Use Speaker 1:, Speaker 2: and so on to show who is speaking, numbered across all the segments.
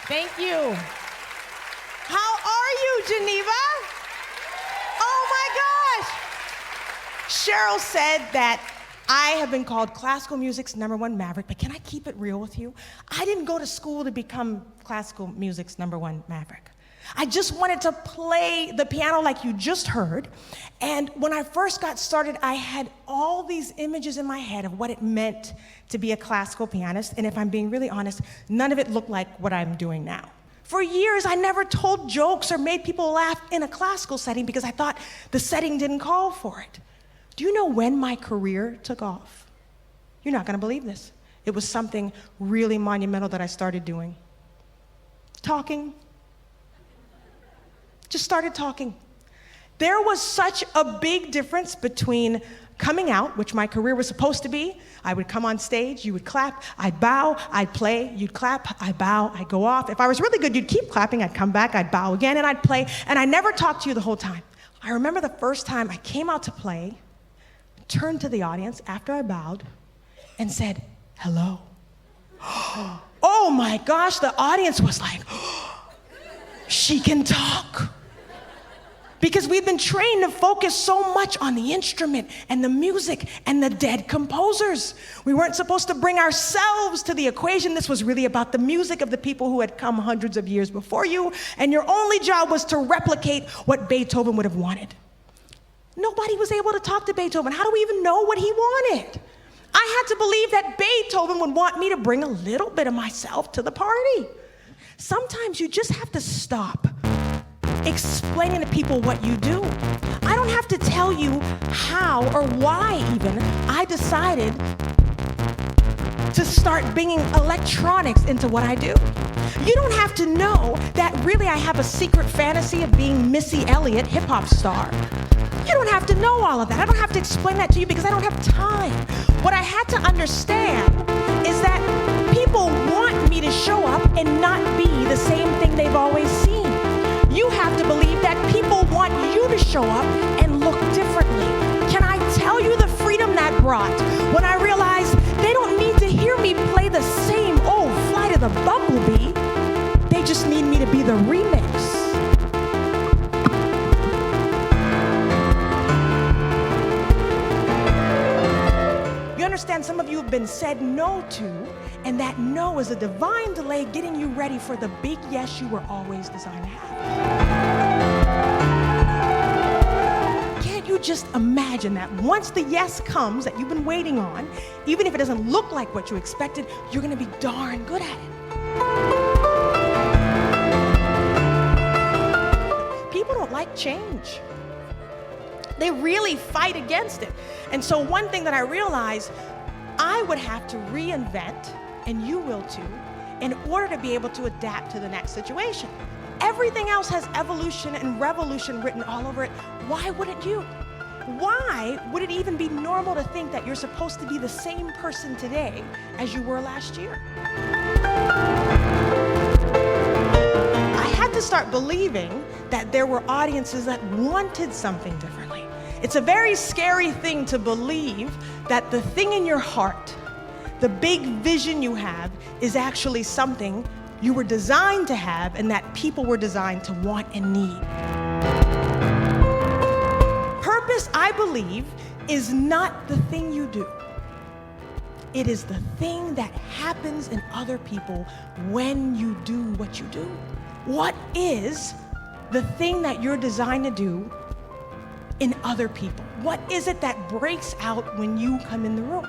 Speaker 1: Thank you. How are you, Geneva? Oh my gosh. Cheryl said that I have been called classical music's #1 maverick, but can I keep it real with you? I didn't go to school to become classical music's #1 maverick. I just wanted to play the piano like you just heard. And when I first got started, I had all these images in my head of what it meant to be a classical pianist. And if I'm being really honest, none of it looked like what I'm doing now. For years, I never told jokes or made people laugh in a classical setting because I thought the setting didn't call for it. Do you know when my career took off? You're not gonna believe this. It was something really monumental that I started doing. Talking. Just started talking. There was such a big difference between coming out, which my career was supposed to be. I would come on stage, you would clap, I'd bow, I'd play, you'd clap, I'd bow, I'd go off. If I was really good, you'd keep clapping, I'd come back, I'd bow again, and I'd play, and I never talked to you the whole time. I remember the first time I came out to play, turned to the audience after I bowed, and said, hello. Oh my gosh, the audience was like, she can talk. Because we've been trained to focus so much on the instrument and the music and the dead composers. We weren't supposed to bring ourselves to the equation. This was really about the music of the people who had come hundreds of years before you, and your only job was to replicate what Beethoven would have wanted. Nobody was able to talk to Beethoven. How do we even know what he wanted? I had to believe that Beethoven would want me to bring a little bit of myself to the party. Sometimes you just have to stop explaining to people what you do. I don't have to tell you how or why even I decided to start bringing electronics into what I do. You don't have to know that really I have a secret fantasy of being Missy Elliott, hip-hop star. You don't have to know all of that. I don't have to explain that to you because I don't have time. What I had to understand is that people want me to show up and not be the same thing they've always seen. You have to believe that people want you to show up and look differently. Can I tell you the freedom that brought when I realized they don't need to hear me play the same old Flight of the Bumblebee. They just need me to be the remix. You understand, some of you have been said no to, and that no is a divine delay getting you ready for the big yes you were always designed to have. Can't you just imagine that once the yes comes that you've been waiting on, even if it doesn't look like what you expected, you're gonna be darn good at it. People don't like change. They really fight against it. And so one thing that I realized, I would have to reinvent, and you will too, in order to be able to adapt to the next situation. Everything else has evolution and revolution written all over it. Why wouldn't you? Why would it even be normal to think that you're supposed to be the same person today as you were last year? I had to start believing that there were audiences that wanted something differently. It's a very scary thing to believe that the thing in your heart, the big vision you have, is actually something you were designed to have and that people were designed to want and need. Purpose, I believe, is not the thing you do. It is the thing that happens in other people when you do what you do. What is the thing that you're designed to do in other people? What is it that breaks out when you come in the room?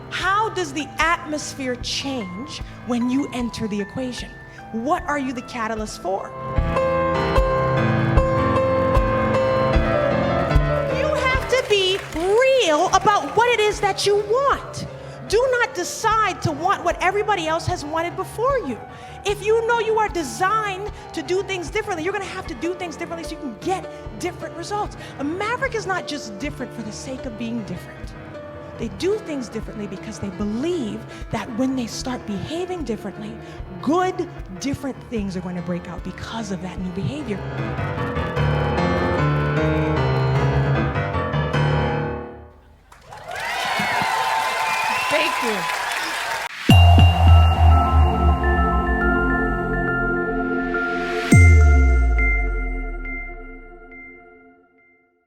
Speaker 1: How does the atmosphere change when you enter the equation? What are you the catalyst for? You have to be real about what it is that you want. Do not decide to want what everybody else has wanted before you. If you know you are designed to do things differently, you're gonna have to do things differently so you can get different results. A maverick is not just different for the sake of being different. They do things differently because they believe that when they start behaving differently, good, different things are going to break out because of that new behavior. Thank you.